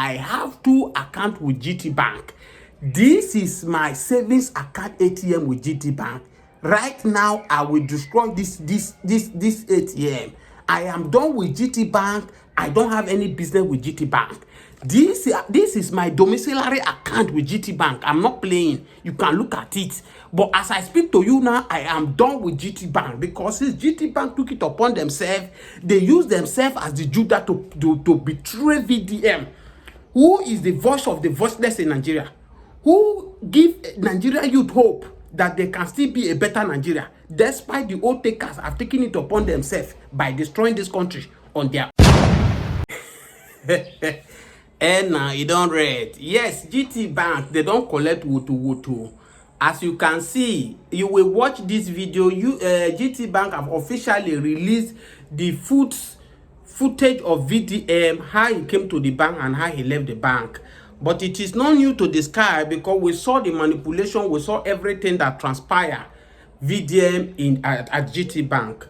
I have two accounts with GT Bank. This is my savings account ATM with GT Bank. Right now, I will destroy this ATM. I am done with GT Bank. I don't have any business with GT Bank. This is my domiciliary account with GT Bank. I'm not playing. You can look at it. But as I speak to you now, I am done with GT Bank, because since GT Bank took it upon themselves, they use themselves as the Judah to betray VDM. Who is the voice of the voiceless in Nigeria? Who give Nigeria youth hope that they can still be a better Nigeria, despite the old takers have taken it upon themselves by destroying this country on their and now you don't read. Yes, GT Bank, they don't collect woto. As you can see, you will watch this video. GT Bank have officially released the footage of VDM, how he came to the bank and how he left the bank. But it is not new to the sky, because we saw the manipulation, we saw everything that transpired VDM at GT Bank.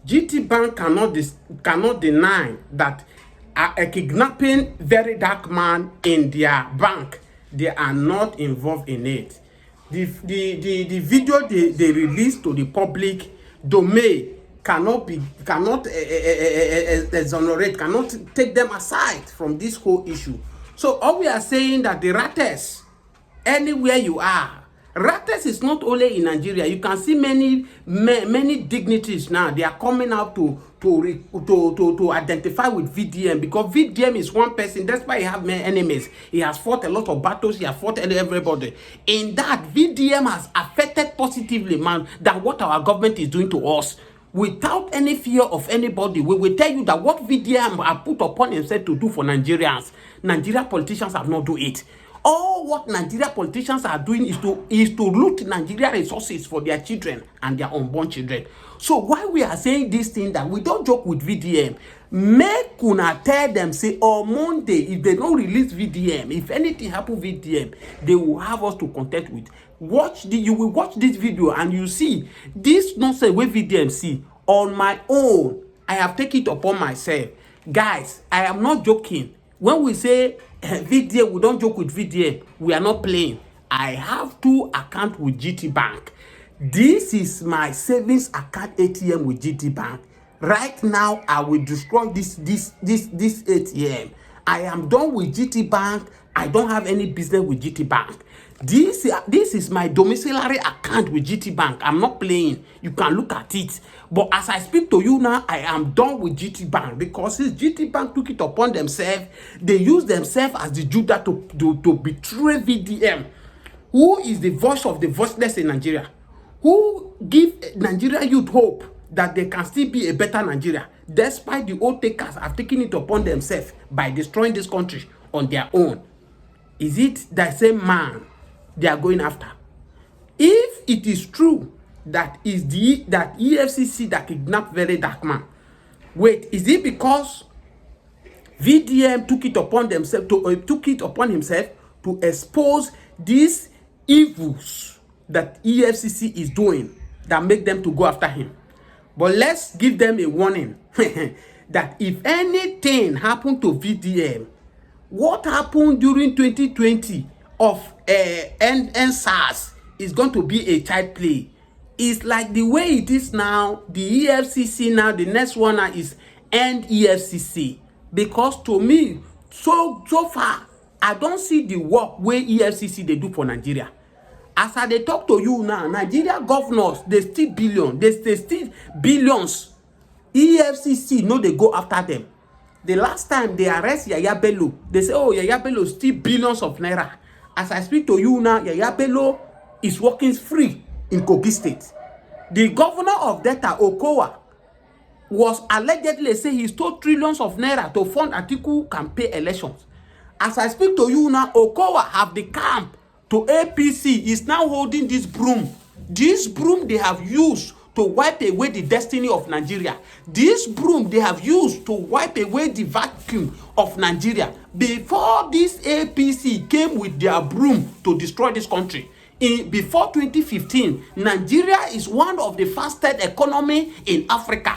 GT Bank cannot deny that a kidnapping Verydarkman in their bank. They are not involved in it. The video they released to the public domain cannot exonerate, cannot take them aside from this whole issue. So all we are saying that the ratters, anywhere you are, ratters is not only in Nigeria. You can see many dignitaries now. They are coming out to identify with VDM, because VDM is one person. That's why he have many enemies. He has fought a lot of battles. He has fought everybody. In that, VDM has affected positively, man, than what our government is doing to us. Without any fear of anybody, we will tell you that what VDM have put upon himself to do for Nigerians, Nigeria politicians have not do it. All what Nigeria politicians are doing is to loot Nigeria resources for their children and their unborn children. So why we are saying this thing, that we don't joke with VDM, make una tell them, say on Monday, if they don't release VDM, if anything happen VDM, they will have us to contend with. You will watch this video and you see this nonsense wey VDM see. On my own, I have taken it upon myself. Guys, I am not joking. When we say VDM, we don't joke with VDM. We are not playing. I have two accounts with GT Bank. This is my savings account ATM with GT Bank. Right now, I will destroy this ATM. I am done with GT Bank. I don't have any business with GT Bank. This is my domiciliary account with GT Bank. I'm not playing. You can look at it. But as I speak to you now, I am done with GT Bank, because since GT Bank took it upon themselves, they use themselves as the Judah to betray VDM. Who is the voice of the voiceless in Nigeria? Who give Nigeria youth hope that they can still be a better Nigeria, despite the old takers have taken it upon themselves by destroying this country on their own? Is it the same man they are going after? If it is true that that EFCC that kidnapped Verydarkman, wait, is it because VDM took it upon himself to expose these evils that EFCC is doing that make them to go after him? But let's give them a warning that if anything happened to VDM, what happened during 2020 of NSAS is going to be a child play. It's like the way it is now, the EFCC now, the next one now is end EFCC. Because to me, so far, I don't see the work where EFCC they do for Nigeria. As I they talk to you now, Nigeria governors, they steal billions. They steal billions. EFCC, no, they go after them. The last time they arrest Yaya Bello, they say, oh, Yaya Bello steal billions of naira. As I speak to you now, Yaya Bello is working free in Kogi State. The governor of Delta, Okowa, was allegedly say he stole trillions of naira to fund Atiku campaign elections. As I speak to you now, Okowa have the camp to APC, is now holding this broom. This broom they have used to wipe away the destiny of Nigeria. This broom they have used to wipe away the vacuum of Nigeria. Before this APC came with their broom to destroy this country, before 2015, Nigeria is one of the fastest economy in Africa.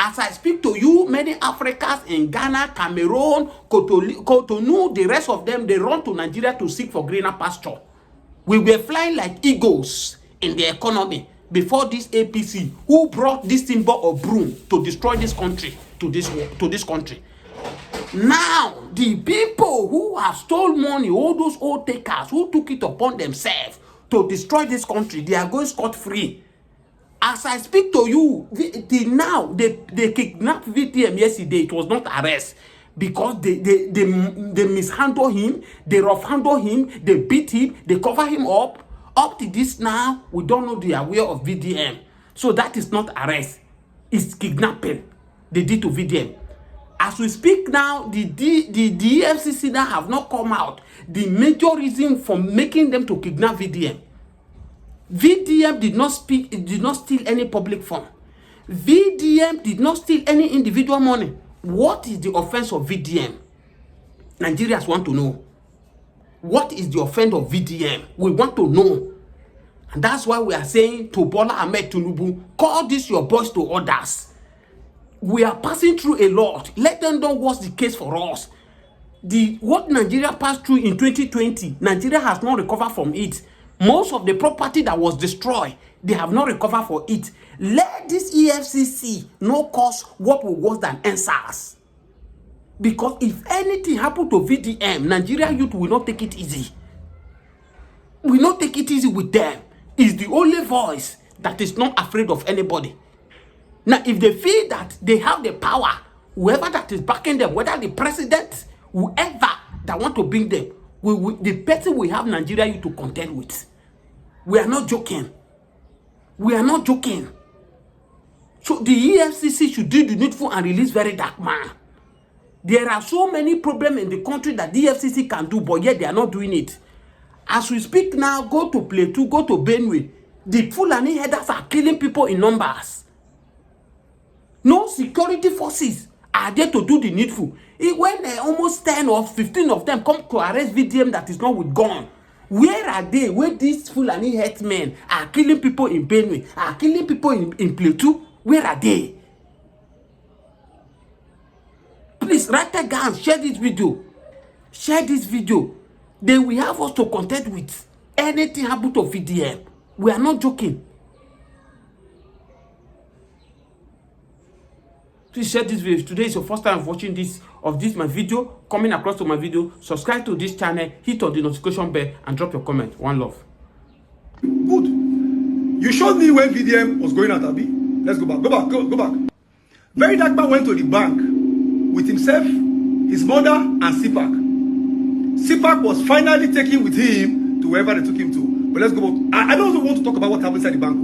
As I speak to you, many Africans in Ghana, Cameroon, Cotonou, the rest of them, they run to Nigeria to seek for greener pasture. We were flying like eagles in the economy before this APC, who brought this symbol of broom to destroy this country, to this country. Now, the people who have stole money, all those old takers who took it upon themselves to destroy this country, they are going scot-free. As I speak to you, they kidnapped VTM yesterday. It was not arrest because they mishandle him, they rough-handle him, they beat him, they cover him up. Up to this now, we don't know they are aware of VDM. So that is not arrest. It's kidnapping they did to VDM. As we speak now, the EFCC now have not come out. The major reason for making them to kidnap VDM. VDM did not steal any public fund. VDM did not steal any individual money. What is the offense of VDM? Nigerians want to know. What is the offense of VDM? We want to know. And that's why we are saying to Bola Ahmed Tinubu, call this your voice to others. We are passing through a lot. Let them know what's the case for us. What Nigeria passed through in 2020, Nigeria has not recovered from it. Most of the property that was destroyed, they have not recovered for it. Let this EFCC not cause what will worse than NSAS. Because if anything happened to VDM, Nigeria youth will not take it easy. Will not take it easy with them. It's the only voice that is not afraid of anybody. Now, if they feel that they have the power, whoever that is backing them, whether the president, whoever that want to bring them, the person we have Nigeria youth to contend with. We are not joking. We are not joking. So the EFCC should do the needful and release Verydarkman. There are so many problems in the country that the EFCC can do, but yet they are not doing it. As we speak now, go to Plateau, go to Benue. The Fulani headers are killing people in numbers. No security forces are there to do the needful. When almost 10 or 15 of them come to arrest VDM that is not with gun, where are they? Where these Fulani headsmen are killing people in Benue, are killing people in Plateau? Where are they? Please write that down, share this video. Share this video. They will have us to contend with. Anything happen to VDM. We are not joking. Please share this video. If today is your first time watching my video, coming across to my video, subscribe to this channel, hit on the notification bell, and drop your comment. One love. Good. You showed me when VDM was going out, Abi. Let's go back. Go back. Verydarkman went to the bank with himself, his mother, and CPAC. CPAC was finally taken with him to wherever they took him to. But let's go back. I don't want to talk about what happened inside the bank.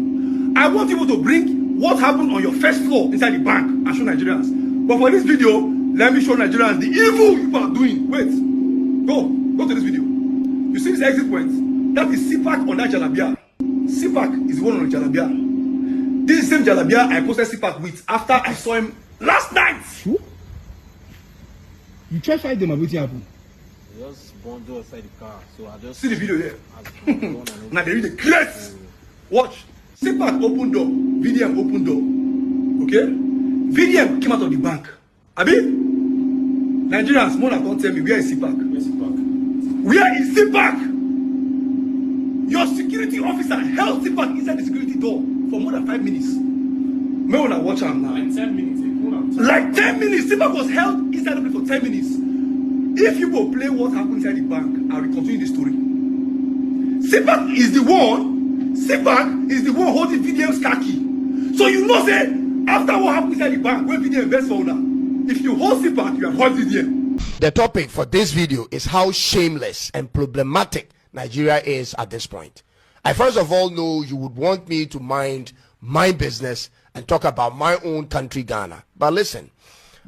I want you to bring what happened on your first floor inside the bank and show Nigerians. But for this video, let me show Nigerians the evil you are doing. Wait. Go to this video. You see this exit point? That is CPAC on that jalabia. CPAC is the one on the jalabia. This is the same jalabia I posted CPAC with after I saw him last night. You try to fight them and what happened? They just bundle outside the car, so I just see the video there. Now they read the crates. Watch. CPAC open door, VDM open door. Okay? VDM came out of the bank. Abi? Nigerians, more than can't tell me where is CPAC? Where's CPAC? Where is CPAC? Your security officer held CPAC inside the security door for more than 5 minutes. May wanna watch him now. Like 10 minutes. Like 10 minutes. CPAC was held inside the place for 10 minutes. If you go play what happened inside the bank, I will continue the story. CPAC is the one holding VDM's khaki. So you know say after what happened inside the bank when VDM invest for now, if you hold CPAC, you have held VDM. The topic for this video is how shameless and problematic Nigeria is at this point. I first of all know you would want me to mind my business and talk about my own country, Ghana. But listen,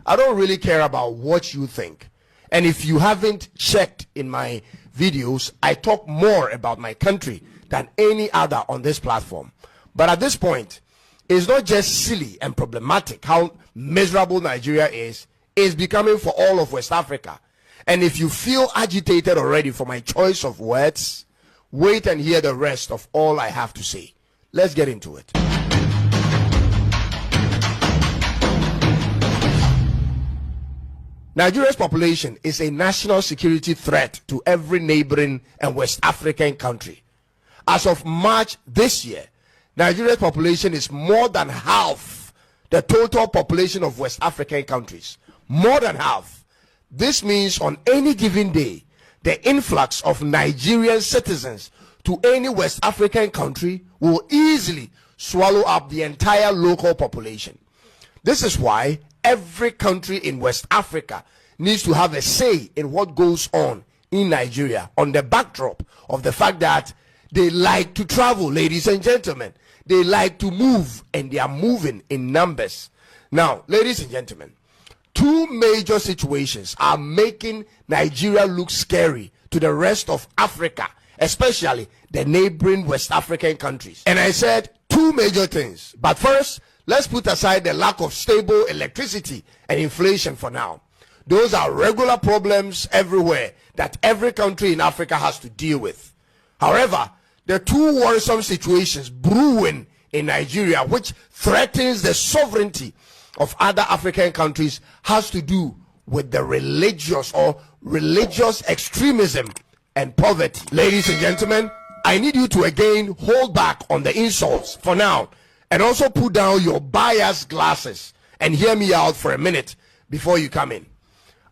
I don't really care about what you think. And if you haven't checked in my videos, I talk more about my country than any other on this platform. But at this point, it's not just silly and problematic how miserable Nigeria is, it's becoming for all of West Africa. And if you feel agitated already for my choice of words, wait and hear the rest of all I have to say. Let's get into it. Nigeria's population is a national security threat to every neighboring and West African country. As of March this year, Nigeria's population is more than half the total population of West African countries. More than half. This means on any given day, the influx of Nigerian citizens to any West African country will easily swallow up the entire local population. This is why every country in West Africa needs to have a say in what goes on in Nigeria, on the backdrop of the fact that they like to travel, ladies and gentlemen. They like to move, and they are moving in numbers. Now, ladies and gentlemen, two major situations are making Nigeria look scary to the rest of Africa, especially the neighboring West African countries. And I said two major things. But first, let's put aside the lack of stable electricity and inflation for now. Those are regular problems everywhere that every country in Africa has to deal with. However, the two worrisome situations brewing in Nigeria, which threatens the sovereignty of other African countries, has to do with the religious extremism and poverty. Ladies and gentlemen, I need you to again hold back on the insults for now, and also put down your bias glasses and hear me out for a minute before you come in.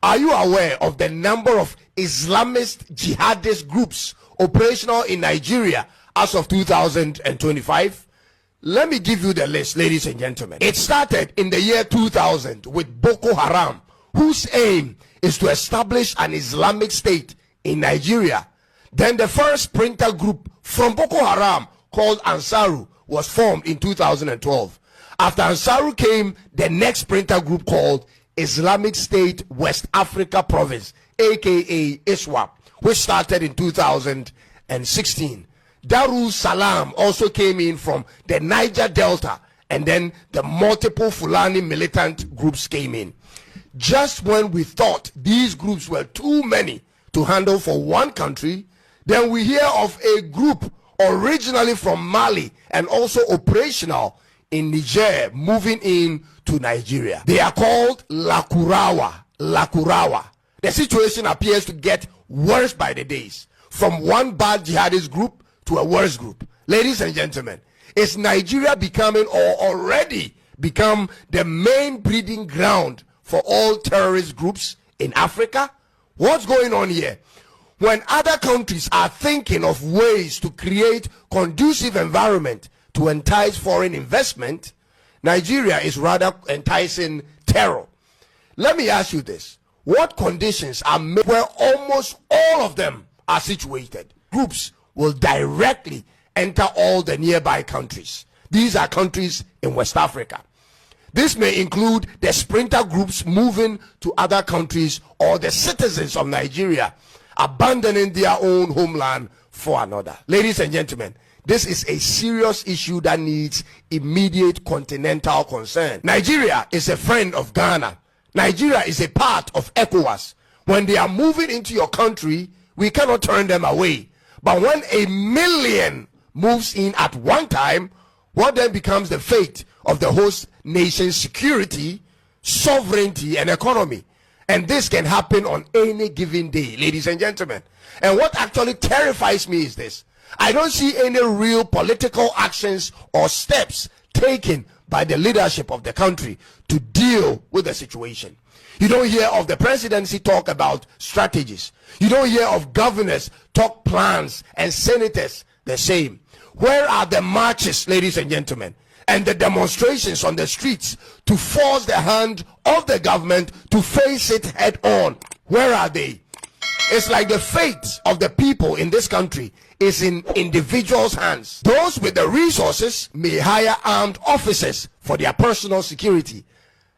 Are you aware of the number of Islamist jihadist groups operational in Nigeria as of 2025? Let me give you the list, ladies and gentlemen. It started in the year 2000 with Boko Haram, whose aim is to establish an Islamic state in Nigeria. Then the first splinter group from Boko Haram, called Ansaru, was formed in 2012. After Ansaru came the next splinter group called Islamic State West Africa Province, aka ISWAP, which started in 2016. Darul Salam also came in from the Niger Delta, and then the multiple Fulani militant groups came in. Just when we thought these groups were too many to handle for one country, then we hear of a group originally from Mali and also operational in Niger moving in to Nigeria. They are called Lakurawa. The situation appears to get worse by the days, from one bad jihadist group to a worse group. Ladies and gentlemen, is Nigeria becoming, or already become, the main breeding ground for all terrorist groups in Africa? What's going on here? When other countries are thinking of ways to create conducive environment to entice foreign investment, Nigeria is rather enticing terror. Let me ask you this. What conditions are made where almost all of them are situated? Groups will directly enter all the nearby countries. These are countries in West Africa. This may include the splinter groups moving to other countries, or the citizens of Nigeria abandoning their own homeland for another. Ladies and gentlemen, this is a serious issue that needs immediate continental concern. Nigeria is a friend of Ghana. Nigeria is a part of ECOWAS. When they are moving into your country, we cannot turn them away. But when 1 million moves in at one time, what then becomes the fate of the host nation's security, sovereignty, and economy? And this can happen on any given day, ladies and gentlemen. And what actually terrifies me is this. I don't see any real political actions or steps taken by the leadership of the country to deal with the situation. You don't hear of the presidency talk about strategies. You don't hear of governors talk plans, and senators the same. Where are the marches, ladies and gentlemen, and the demonstrations on the streets to force the hand of the government to face it head on? Where are they? It's like the fate of the people in this country is in individuals' hands. Those with the resources may hire armed officers for their personal security,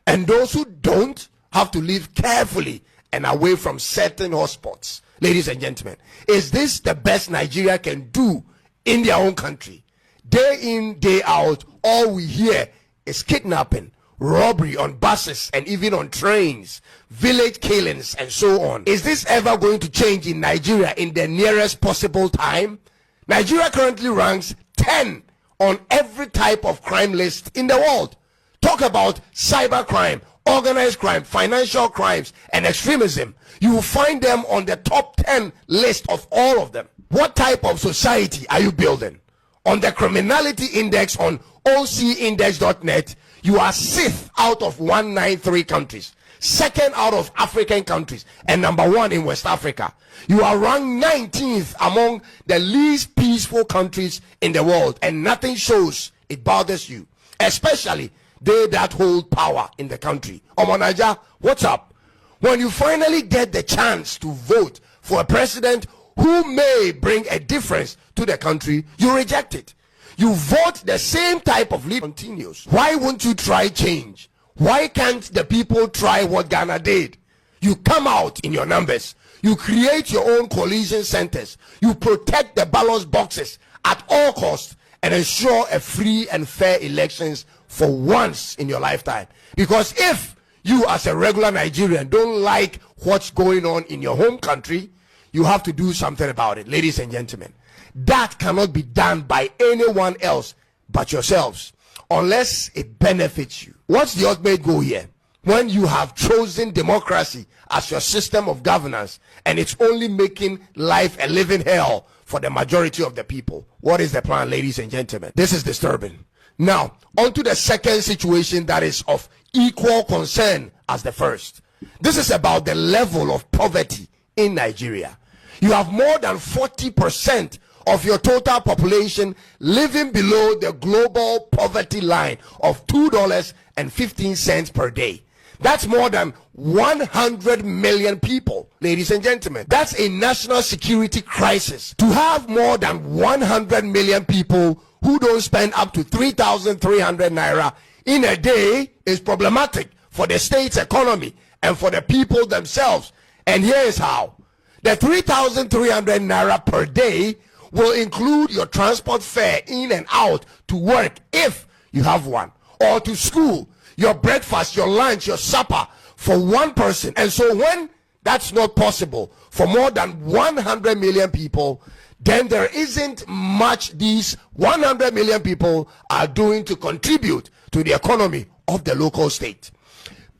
and those who don't have to live carefully and away from certain hotspots. Ladies and gentlemen, is this the best Nigeria can do in their own country? Day in, day out, all we hear is kidnapping, robbery on buses and even on trains, village killings, and so on. Is this ever going to change in Nigeria in the nearest possible time? Nigeria currently ranks 10 on every type of crime list in the world. Talk about cybercrime, organized crime, financial crimes, and extremism, you will find them on the top 10 list of all of them. What type of society are you building? On the criminality index on ocindex.net, you are 6th out of 193 countries, 2nd out of African countries, and number 1 in West Africa. You are ranked 19th among the least peaceful countries in the world, and nothing shows it bothers you, especially they that hold power in the country. Omonaja, what's up? When you finally get the chance to vote for a president who may bring a difference to the country, you reject it. You vote the same type of leader continues. Why won't you try change? Why can't the people try what Ghana did? You come out in your numbers. You create your own coalition centers. You protect the ballot boxes at all costs and ensure a free and fair elections for once in your lifetime. Because if you as a regular Nigerian don't like what's going on in your home country, you have to do something about it, ladies and gentlemen. That cannot be done by anyone else but yourselves, unless it benefits you. What's the ultimate goal here? When you have chosen democracy as your system of governance and it's only making life a living hell for the majority of the people, what is the plan, ladies and gentlemen? This is disturbing. Now, on to the second situation that is of equal concern as the first. This is about the level of poverty in Nigeria. You have more than 40% of your total population living below the global poverty line of $2.15 per day. That's more than 100 million people, ladies and gentlemen. That's a national security crisis. To have more than 100 million people who don't spend up to 3,300 naira in a day is problematic for the state's economy and for the people themselves. And here is how. The 3,300 naira per day will include your transport fare in and out to work if you have one, or to school, your breakfast, your lunch, your supper for one person. And so when that's not possible for more than 100 million people, then there isn't much these 100 million people are doing to contribute to the economy of the local state.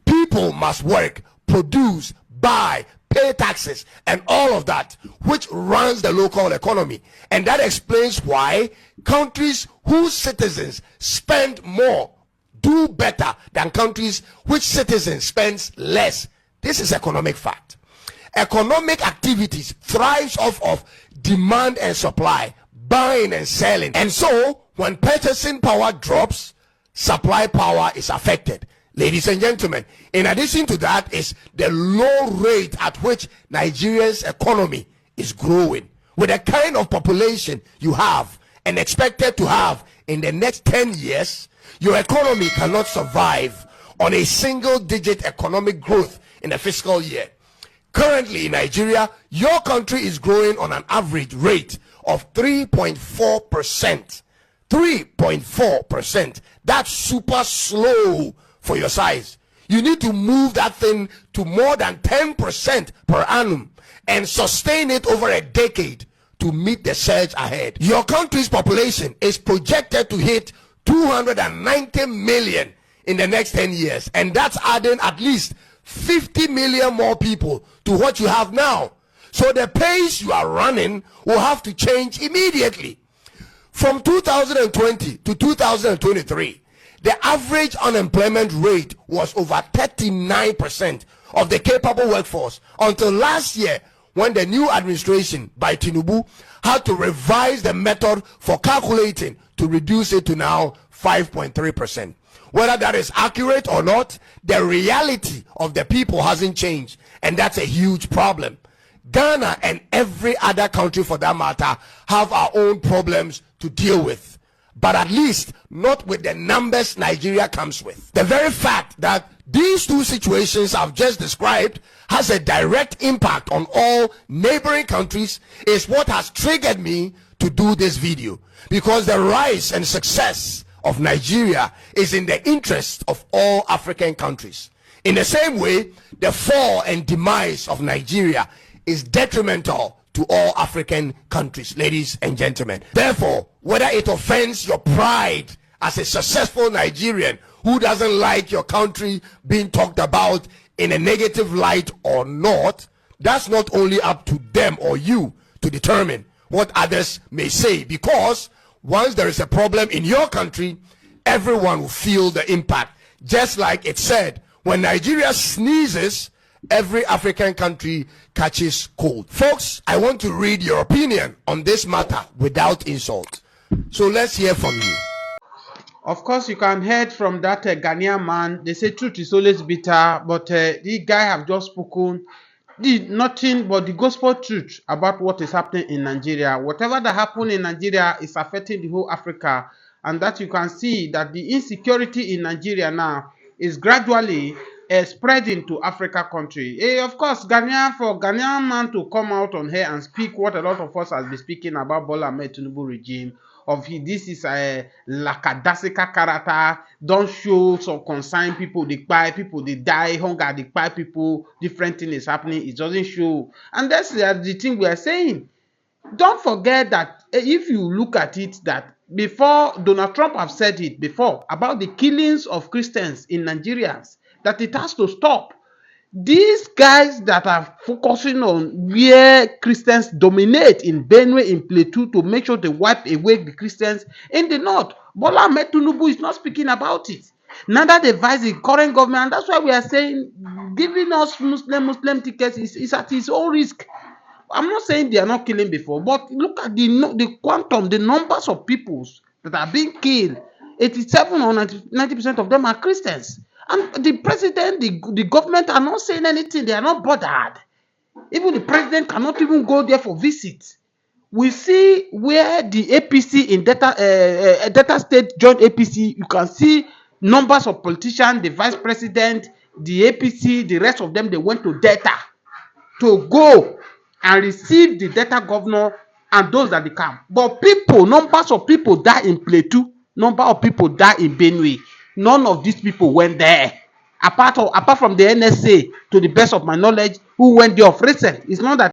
People must work, produce, buy, pay taxes, and all of that, which runs the local economy. And that explains why countries whose citizens spend more do better than countries which citizens spend less. This is economic fact. Economic activities thrives off of demand and supply, buying and selling. And so when purchasing power drops, supply power is affected. Ladies and gentlemen, in addition to that is the low rate at which Nigeria's economy is growing. With the kind of population you have and expected to have in the next 10 years, your economy cannot survive on a single-digit economic growth in a fiscal year. Currently in Nigeria, your country is growing on an average rate of 3.4%. 3.4%. That's super slow for your size. You need to move that thing to more than 10% per annum and sustain it over a decade to meet the surge ahead. Your country's population is projected to hit 290 million in the next 10 years, and that's adding at least 50 million more people to what you have now. So the pace you are running will have to change immediately. From 2020 to 2023, the average unemployment rate was over 39% of the capable workforce until last year, when the new administration by Tinubu had to revise the method for calculating to reduce it to now 5.3%. Whether that is accurate or not, the reality of the people hasn't changed, and that's a huge problem. Ghana and every other country for that matter have our own problems to deal with, but at least not with the numbers Nigeria comes with. The very fact that these two situations I've just described has a direct impact on all neighboring countries is what has triggered me to do this video, because the rise and success of Nigeria is in the interest of all African countries. In the same way, the fall and demise of Nigeria is detrimental to all African countries, ladies and gentlemen. Therefore, whether it offends your pride as a successful Nigerian who doesn't like your country being talked about in a negative light or not, that's not only up to them or you to determine what others may say, because once there is a problem in your country, everyone will feel the impact. Just like it said, when Nigeria sneezes, every African country catches cold. Folks, I want to read your opinion on this matter without insult. So let's hear from you. Of course, you can hear from that Ghanaian man. They say truth is always bitter, but the guy have just spoken nothing but the gospel truth about what is happening in Nigeria. Whatever that happened in Nigeria is affecting the whole Africa, and that you can see that the insecurity in Nigeria now is gradually spreading to Africa country. Of course, Ghanaian man to come out on here and speak what a lot of us has been speaking about Bola Ahmed Tinubu regime. This is a lackadaisical character, don't show some concern, people they buy, people they die, hunger they buy people, different thing is happening, it doesn't show. And that's the thing we are saying. Don't forget that if you look at it, that before Donald Trump have said it before about the killings of Christians in Nigeria, that it has to stop. These guys that are focusing on where Christians dominate in Benue, in Plateau, to make sure they wipe away the Christians in the north. Bola Ahmed Tinubu is not speaking about it. Neither the the current government. And that's why we are saying giving us Muslim tickets is at his own risk. I'm not saying they are not killing before, but look at the quantum, the numbers of peoples that are being killed. 87 or 90% of them are Christians. And the president, the government are not saying anything. They are not bothered. Even the president cannot even go there for visit. We see where the APC in Delta State joined APC. You can see numbers of politicians, the vice president, the APC, the rest of them, they went to Delta to go and receive the Delta governor and those that they come. But numbers of people die in Plateau, number of people die in Benue. None of these people went there. Apart from the NSA, to the best of my knowledge, who went there of recent. It's not that